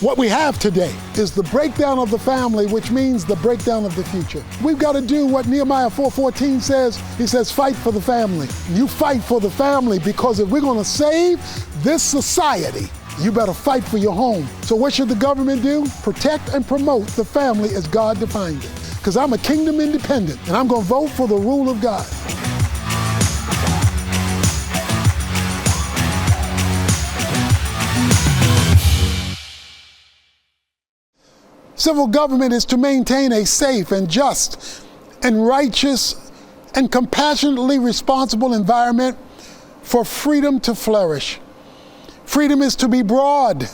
What we have today is the breakdown of the family, which means the breakdown of the future. We've got to do what Nehemiah 4:14 says. He says, fight for the family. You fight for the family, because if we're going to save this society, you better fight for your home. So what should the government do? Protect and promote the family as God defined it. Because I'm a kingdom independent, and I'm going to vote for the rule of God. Civil government is to maintain a safe and just and righteous and compassionately responsible environment for freedom to flourish. Freedom is to be broad,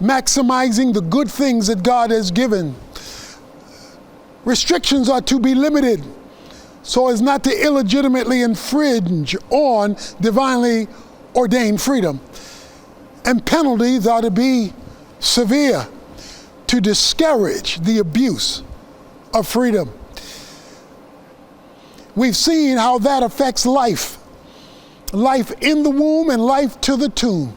maximizing the good things that God has given. Restrictions are to be limited so as not to illegitimately infringe on divinely ordained freedom. And penalties are to be severe to discourage the abuse of freedom. We've seen how that affects life in the womb and life to the tomb.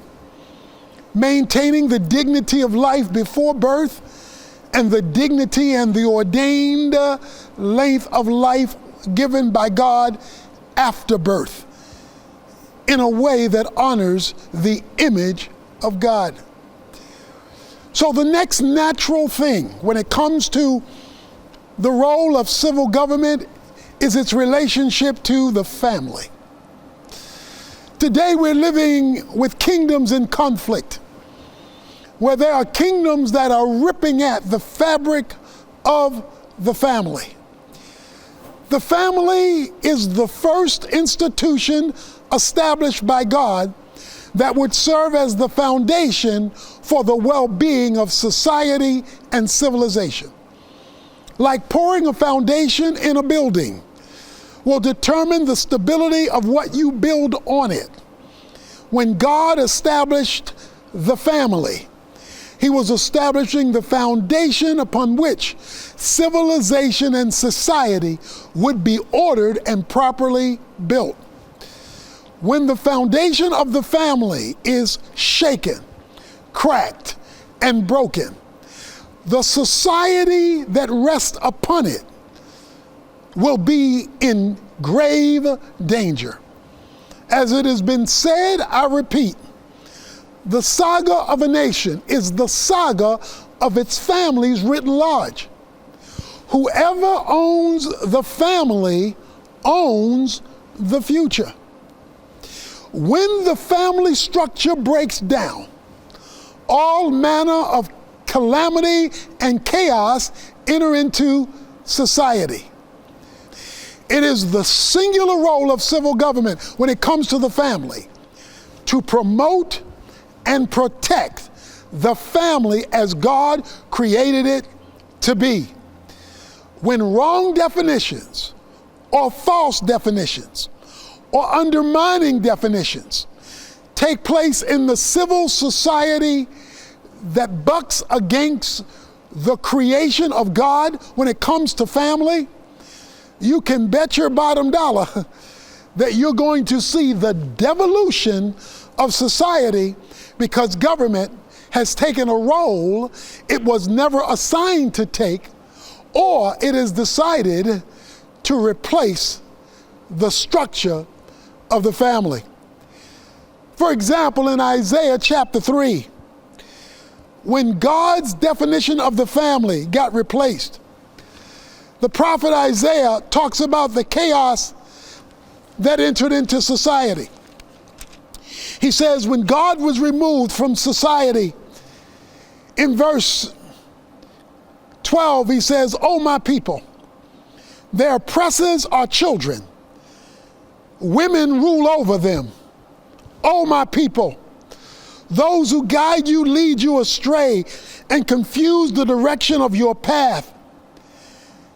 Maintaining the dignity of life before birth and the dignity and the ordained length of life given by God after birth in a way that honors the image of God. So the next natural thing when it comes to the role of civil government is its relationship to the family. Today we're living with kingdoms in conflict, where there are kingdoms that are ripping at the fabric of the family. The family is the first institution established by God that would serve as the foundation for the well-being of society and civilization. Like pouring a foundation in a building will determine the stability of what you build on it. When God established the family, He was establishing the foundation upon which civilization and society would be ordered and properly built. When the foundation of the family is shaken, cracked, and broken, the society that rests upon it will be in grave danger. As it has been said, I repeat, the saga of a nation is the saga of its families writ large. Whoever owns the family owns the future. When the family structure breaks down, all manner of calamity and chaos enter into society. It is the singular role of civil government when it comes to the family to promote and protect the family as God created it to be. When wrong definitions or false definitions or undermining definitions take place in the civil society that bucks against the creation of God when it comes to family, you can bet your bottom dollar that you're going to see the devolution of society, because government has taken a role it was never assigned to take, or it has decided to replace the structure of the family. For example, in Isaiah chapter 3, when God's definition of the family got replaced, the prophet Isaiah talks about the chaos that entered into society. He says, when God was removed from society, in verse 12, he says, "O my people, their oppressors are children. Women rule over them. O my people, those who guide you lead you astray and confuse the direction of your path."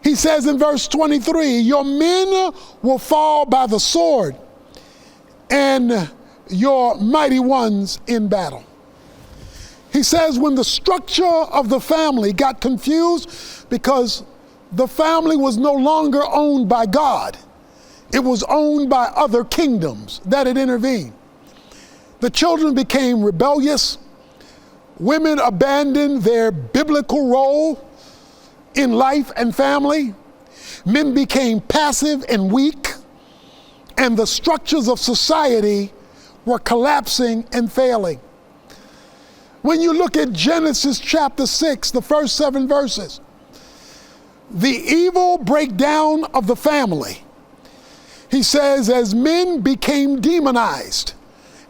He says in verse 23, "Your men will fall by the sword and your mighty ones in battle." He says when the structure of the family got confused because the family was no longer owned by God, it was owned by other kingdoms that had intervened. The children became rebellious, Women abandoned their biblical role in life and family. Men became passive and weak, and the structures of society were collapsing and failing. When you look at Genesis chapter 6, the first 7 verses, the evil breakdown of the family. He says, as men became demonized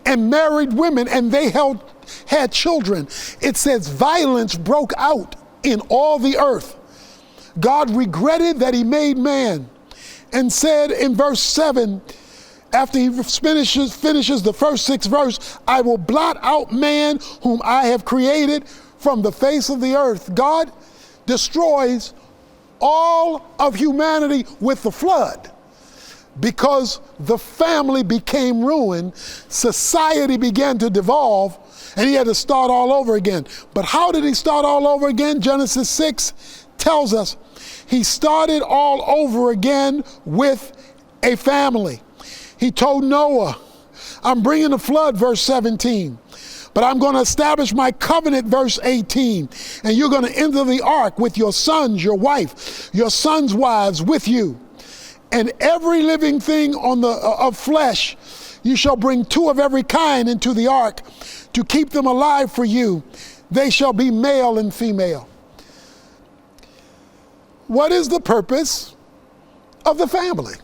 and married women and they had children, it says violence broke out in all the earth. God regretted that he made man and said in verse 7, after he finishes the first 6 verses, I will blot out man whom I have created from the face of the earth. God destroys all of humanity with the flood because the family became ruined. Society began to devolve, and he had to start all over again. But how did he start all over again? Genesis 6 tells us he started all over again with a family. He told Noah, I'm bringing a flood, verse 17, but I'm going to establish my covenant, verse 18, and you're going to enter the ark with your sons, your wife, your sons' wives with you, and every living thing of flesh, you shall bring 2 of every kind into the ark to keep them alive for you. They shall be male and female. What is the purpose of the family?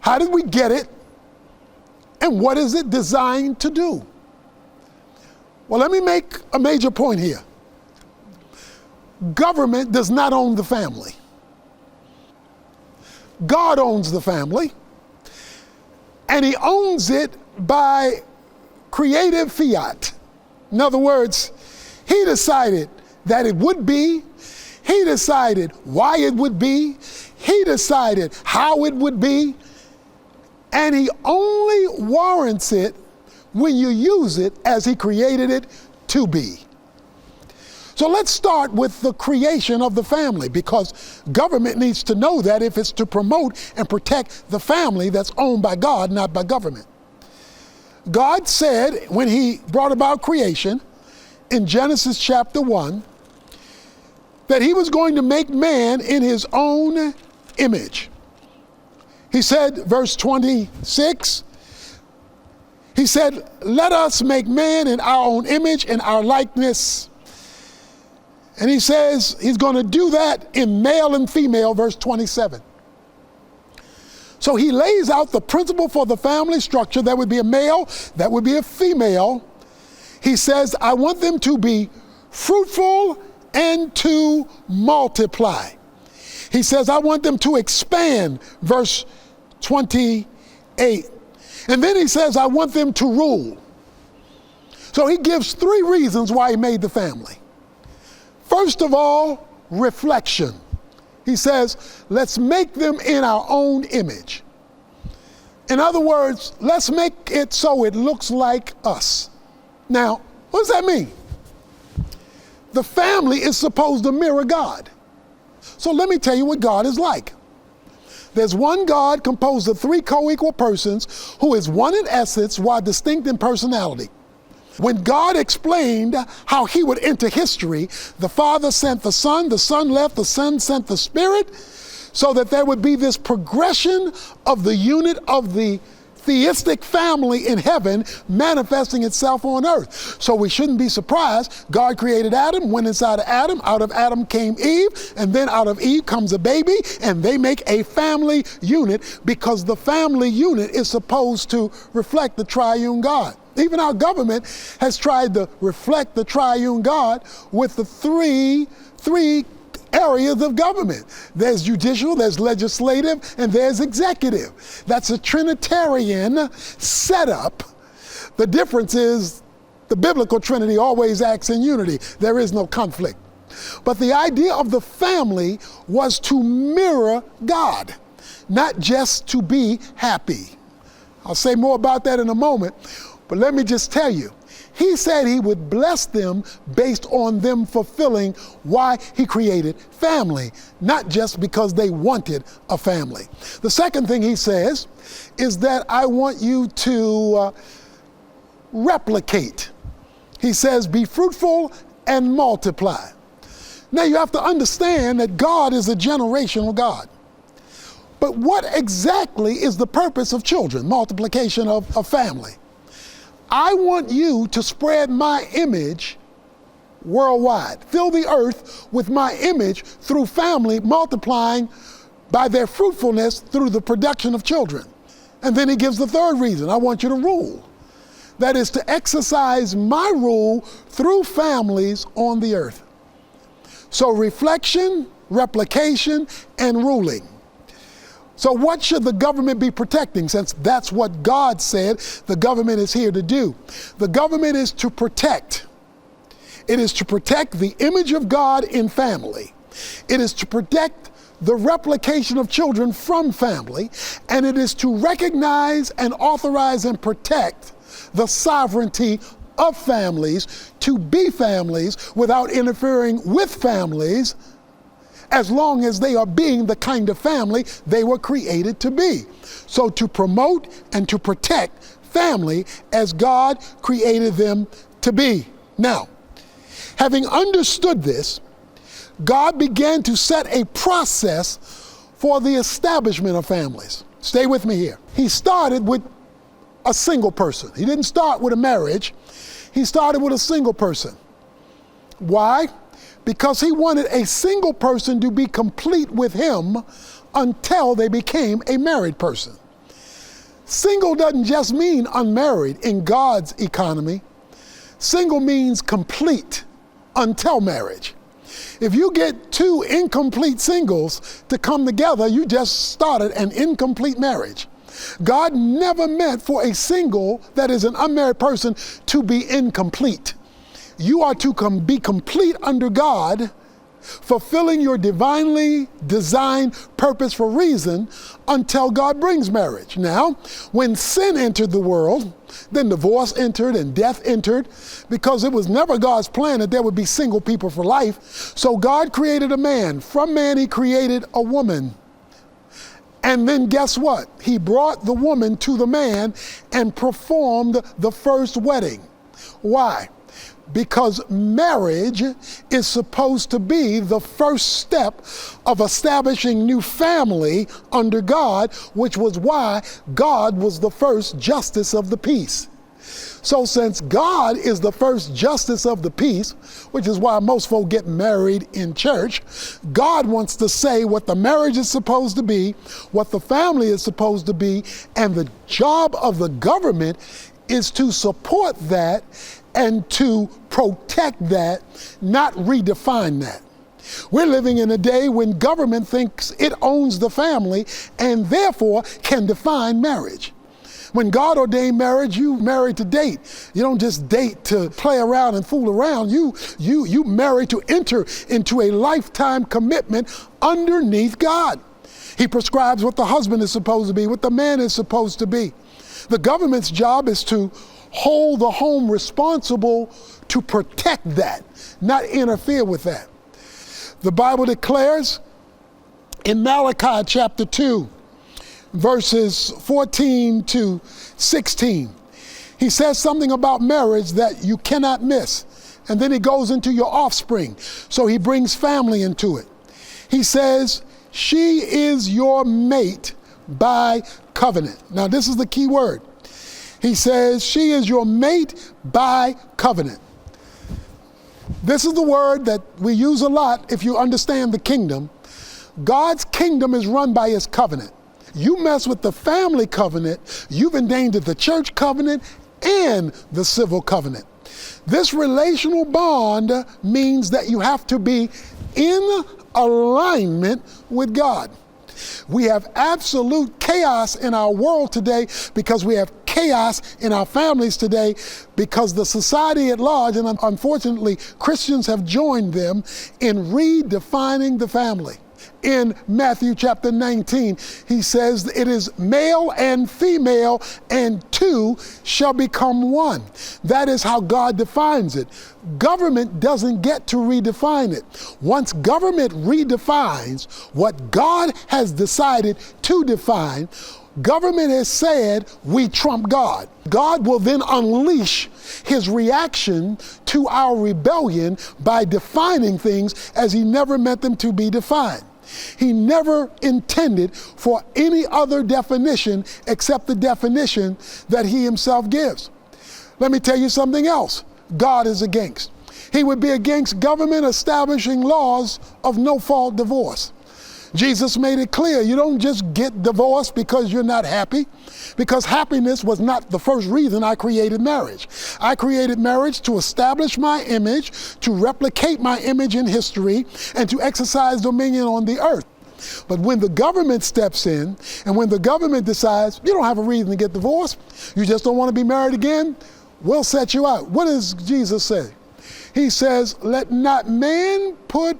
How did we get it? And what is it designed to do? Well, let me make a major point here. Government does not own the family. God owns the family, and he owns it by creative fiat. In other words, he decided that it would be. He decided why it would be. He decided how it would be. And he only warrants it when you use it as he created it to be. So let's start with the creation of the family, because government needs to know that if it's to promote and protect the family that's owned by God, not by government. God said when he brought about creation in Genesis chapter 1 that he was going to make man in his own image. He said, verse 26, he said, let us make man in our own image and our likeness. And he says he's going to do that in male and female, verse 27. So he lays out the principle for the family structure. That would be a male, that would be a female. He says, I want them to be fruitful and to multiply. He says, I want them to expand, verse 28. And then he says, I want them to rule. So he gives 3 reasons why he made the family. First of all, reflection. He says, let's make them in our own image. In other words, let's make it so it looks like us. Now, what does that mean? The family is supposed to mirror God. So let me tell you what God is like. There's one God composed of 3 co-equal persons who is one in essence while distinct in personality. When God explained how he would enter history, the Father sent the Son left, the Son sent the Spirit, so that there would be this progression of the unit of the theistic family in heaven manifesting itself on earth. So we shouldn't be surprised. God created Adam, went inside of Adam. Out of Adam came Eve, and then out of Eve comes a baby, and they make a family unit because the family unit is supposed to reflect the triune God. Even our government has tried to reflect the triune God with the three areas of government. There's judicial, there's legislative, and there's executive. That's a Trinitarian setup. The difference is the biblical Trinity always acts in unity. There is no conflict. But the idea of the family was to mirror God, not just to be happy. I'll say more about that in a moment, but let me just tell you, he said he would bless them based on them fulfilling why he created family, not just because they wanted a family. The second thing he says is that I want you to replicate. He says, be fruitful and multiply. Now you have to understand that God is a generational God. But what exactly is the purpose of children, multiplication of family? I want you to spread my image worldwide. Fill the earth with my image through family multiplying by their fruitfulness through the production of children. And then he gives the third reason. I want you to rule. That is to exercise my rule through families on the earth. So reflection, replication, and ruling. So what should the government be protecting, since that's what God said the government is here to do? The government is to protect. It is to protect the image of God in family. It is to protect the replication of children from family. And it is to recognize and authorize and protect the sovereignty of families to be families without interfering with families, as long as they are being the kind of family they were created to be. So to promote and to protect family as God created them to be. Now, having understood this, God began to set a process for the establishment of families. Stay with me here. He started with a single person. He didn't start with a marriage. He started with a single person. Why? Because he wanted a single person to be complete with him until they became a married person. Single doesn't just mean unmarried in God's economy. Single means complete until marriage. If you get two incomplete singles to come together, you just started an incomplete marriage. God never meant for a single that is an unmarried person to be incomplete. You are to be complete under God, fulfilling your divinely designed purpose for reason until God brings marriage. Now, when sin entered the world, then divorce entered and death entered, because it was never God's plan that there would be single people for life. So God created a man. From man, he created a woman. And then guess what? He brought the woman to the man and performed the first wedding. Why? Because marriage is supposed to be the first step of establishing new family under God, which was why God was the first justice of the peace. So since God is the first justice of the peace, which is why most folk get married in church, God wants to say what the marriage is supposed to be, what the family is supposed to be, and the job of the government is to support that and to protect that, not redefine that. We're living in a day when government thinks it owns the family and therefore can define marriage. When God ordained marriage, you marry to date. You don't just date to play around and fool around. You marry to enter into a lifetime commitment underneath God. He prescribes what the husband is supposed to be, what the man is supposed to be. The government's job is to hold the home responsible to protect that, not interfere with that. The Bible declares in Malachi chapter 2, verses 14 to 16, he says something about marriage that you cannot miss. And then he goes into your offspring. So he brings family into it. He says, she is your mate by covenant. Now this is the key word. He says, she is your mate by covenant. This is the word that we use a lot if you understand the kingdom. God's kingdom is run by his covenant. You mess with the family covenant, you've endangered the church covenant and the civil covenant. This relational bond means that you have to be in alignment with God. We have absolute chaos in our world today because we have chaos in our families today because the society at large, and unfortunately Christians have joined them in redefining the family. In Matthew chapter 19, he says it is male and female and two shall become one. That is how God defines it. Government doesn't get to redefine it. Once government redefines what God has decided to define, Government has said we trump God. God will then unleash his reaction to our rebellion by defining things as he never meant them to be defined. He never intended for any other definition except the definition that he himself gives. Let me tell you something else God is against. He would be against government establishing laws of no-fault divorce. Jesus made it clear, you don't just get divorced because you're not happy, because happiness was not the first reason I created marriage. I created marriage to establish my image, to replicate my image in history, and to exercise dominion on the earth. But when the government steps in, and when the government decides, you don't have a reason to get divorced, you just don't want to be married again, we'll set you out. What does Jesus say? He says, let not man put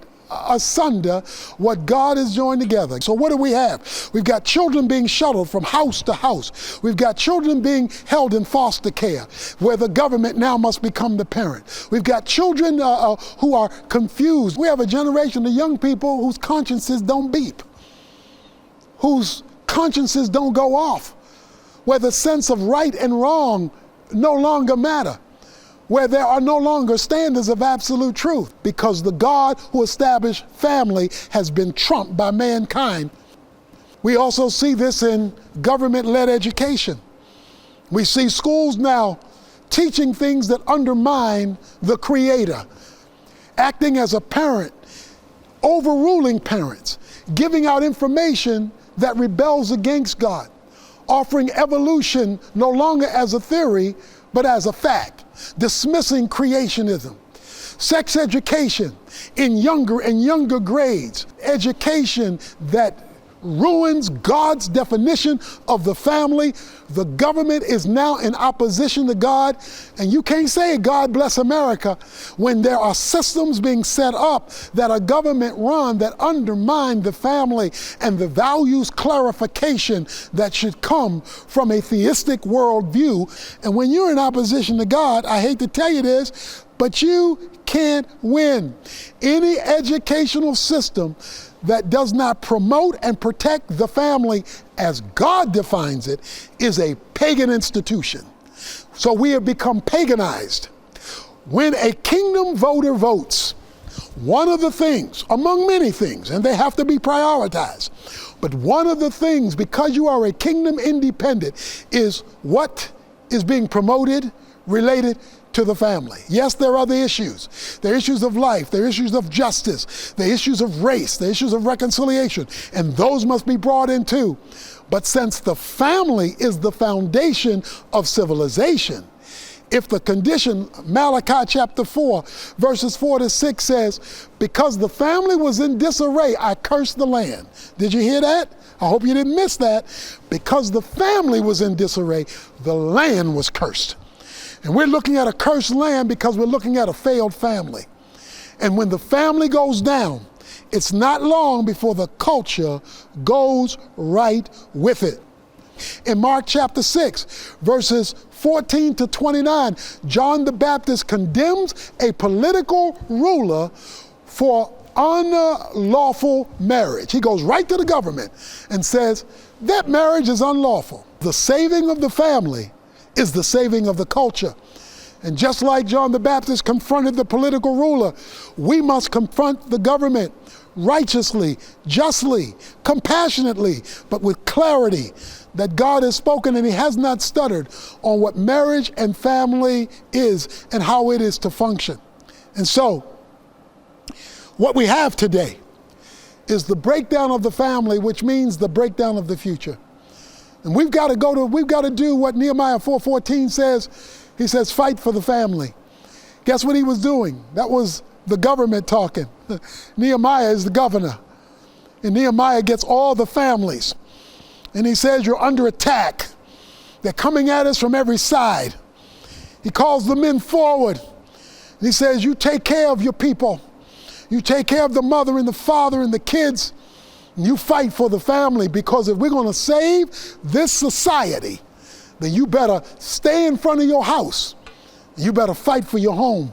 asunder what God has joined together. So what do we have? We've got children being shuttled from house to house. We've got children being held in foster care, where the government now must become the parent. We've got children who are confused. We have a generation of young people whose consciences don't beep, whose consciences don't go off, where the sense of right and wrong no longer matter, where there are no longer standards of absolute truth, because the God who established family has been trumped by mankind. We also see this in government-led education. We see schools now teaching things that undermine the Creator, acting as a parent, overruling parents, giving out information that rebels against God, offering evolution no longer as a theory, but as a fact, dismissing creationism. Sex education in younger and younger grades, education that ruins God's definition of the family. The government is now in opposition to God, and you can't say God bless America when there are systems being set up that are government run that undermine the family and the values clarification that should come from a theistic worldview. And when you're in opposition to God, I hate to tell you this, but you can't win. Any educational system that does not promote and protect the family as God defines it is a pagan institution. So we have become paganized. When a kingdom voter votes, one of the things, among many things, and they have to be prioritized, but one of the things, because you are a kingdom independent, is what is being promoted related to the family. Yes, there are other issues. There are issues of life, there are issues of justice, there are issues of race, there are issues of reconciliation, and those must be brought in too. But since the family is the foundation of civilization, if the condition, Malachi chapter 4, verses 4 to 6 says, because the family was in disarray, I cursed the land. Did you hear that? I hope you didn't miss that. Because the family was in disarray, the land was cursed. And we're looking at a cursed land because we're looking at a failed family. And when the family goes down, it's not long before the culture goes right with it. In Mark chapter 6, verses 14 to 29, John the Baptist condemns a political ruler for unlawful marriage. He goes right to the government and says, that marriage is unlawful. The saving of the family is the saving of the culture. And just like John the Baptist confronted the political ruler, we must confront the government righteously, justly, compassionately, but with clarity that God has spoken and he has not stuttered on what marriage and family is and how it is to function. And so, what we have today is the breakdown of the family, which means the breakdown of the future. And we've got to do what Nehemiah 4:14 says. He says, fight for the family. Guess what he was doing? That was the government talking. Nehemiah is the governor. And Nehemiah gets all the families. And he says, you're under attack. They're coming at us from every side. He calls the men forward. And he says, you take care of your people. You take care of the mother and the father and the kids. And you fight for the family, because if we're going to save this society, then you better stay in front of your house. You better fight for your home.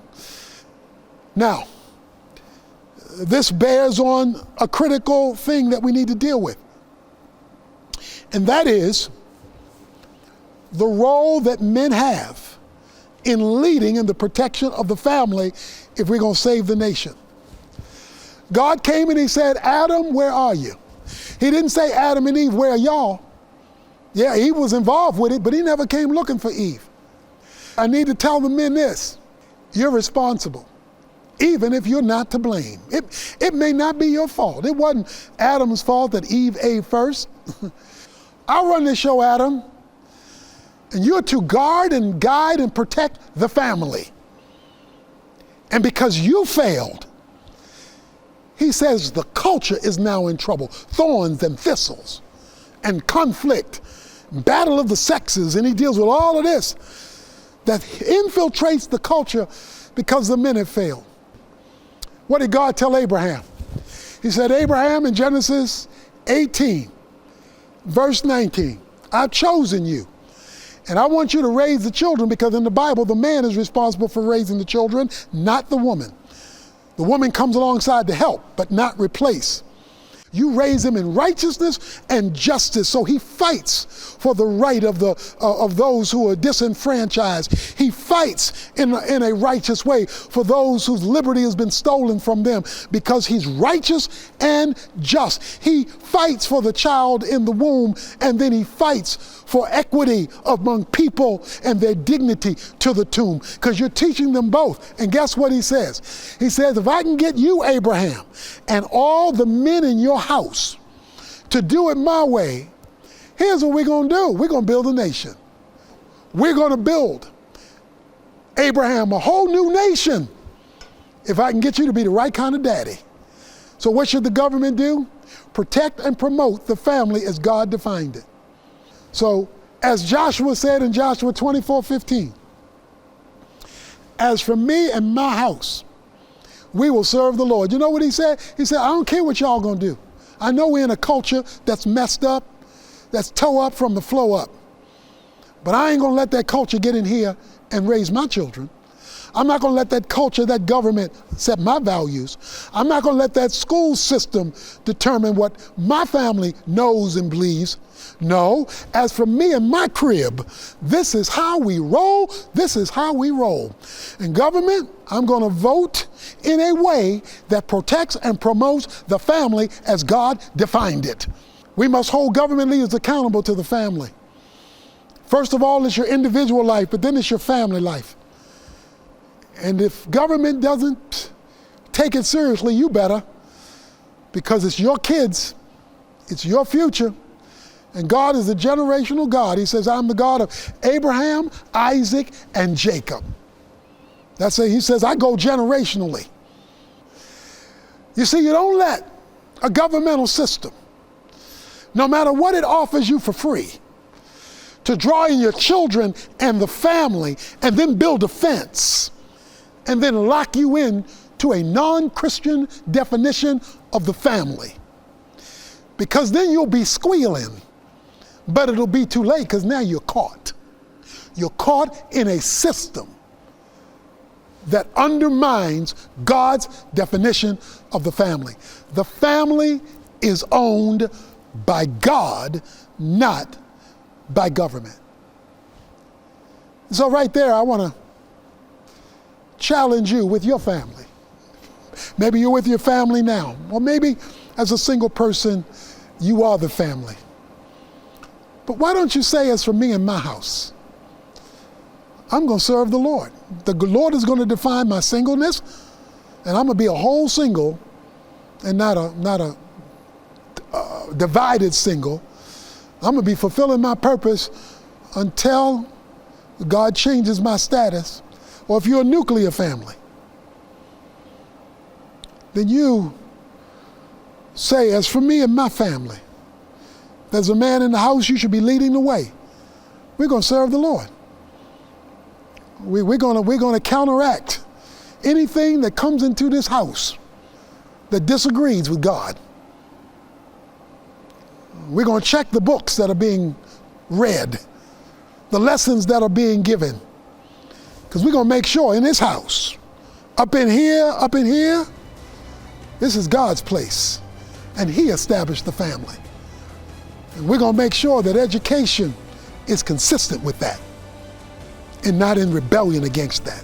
Now, this bears on a critical thing that we need to deal with. And that is the role that men have in leading in the protection of the family if we're going to save the nation. God came and he said, Adam, where are you? He didn't say, Adam and Eve, where are y'all? Yeah, Eve was involved with it, but he never came looking for Eve. I need to tell the men this: you're responsible, even if you're not to blame. It may not be your fault. It wasn't Adam's fault that Eve ate first. I'll run this show, Adam, and you're to guard and guide and protect the family. And because you failed, he says the culture is now in trouble. Thorns and thistles and conflict, battle of the sexes, and he deals with all of this that infiltrates the culture because the men have failed. What did God tell Abraham? He said, Abraham, in Genesis 18, verse 19, I've chosen you, and I want you to raise the children, because in the Bible, the man is responsible for raising the children, not the woman. The woman comes alongside to help, but not replace. You raise him in righteousness and justice. So he fights for the right of those who are disenfranchised. He fights in a righteous way for those whose liberty has been stolen from them, because he's righteous and just. He fights for the child in the womb, and then he fights for equity among people and their dignity to the tomb, because you're teaching them both. And guess what he says? He says, if I can get you, Abraham, and all the men in your house to do it my way, here's what we're going to do. We're going to build a nation. We're going to build, Abraham, a whole new nation if I can get you to be the right kind of daddy. So what should the government do? Protect and promote the family as God defined it. So as Joshua said in Joshua 24:15, as for me and my house, we will serve the Lord. You know what he said? He said, I don't care what y'all gonna do. I know we're in a culture that's messed up, that's toe up from the flow up. But I ain't gonna let that culture get in here and raise my children. I'm not gonna let that culture, that government set my values. I'm not gonna let that school system determine what my family knows and believes. No, as for me and my crib, this is how we roll, this is how we roll. And government, I'm gonna vote in a way that protects and promotes the family as God defined it. We must hold government leaders accountable to the family. First of all, it's your individual life, but then it's your family life. And if government doesn't take it seriously, you better, because it's your kids, it's your future. And God is a generational God. He says, I'm the God of Abraham, Isaac, and Jacob. That's it. He says, I go generationally. You see, you don't let a governmental system, no matter what it offers you for free, to draw in your children and the family and then build a fence and then lock you in to a non-Christian definition of the family. Because then you'll be squealing, but it'll be too late, because now you're caught. You're caught in a system that undermines God's definition of the family. The family is owned by God, not by government. So right there, I want to challenge you with your family. Maybe you're with your family now, or maybe as a single person, you are the family. But why don't you say, as for me and my house, I'm going to serve the Lord. The Lord is going to define my singleness, and I'm going to be a whole single and not a divided single. I'm going to be fulfilling my purpose until God changes my status. Or if you're a nuclear family, then you say, as for me and my family, there's a man in the house, you should be leading the way. We're going to serve the Lord. We're going to counteract anything that comes into this house that disagrees with God. We're going to check the books that are being read, the lessons that are being given. Because we're going to make sure in this house, up in here, this is God's place. And He established the family. And we're going to make sure that education is consistent with that and not in rebellion against that.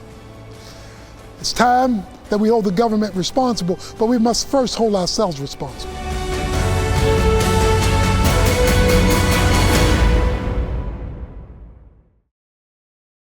It's time that we hold the government responsible, but we must first hold ourselves responsible.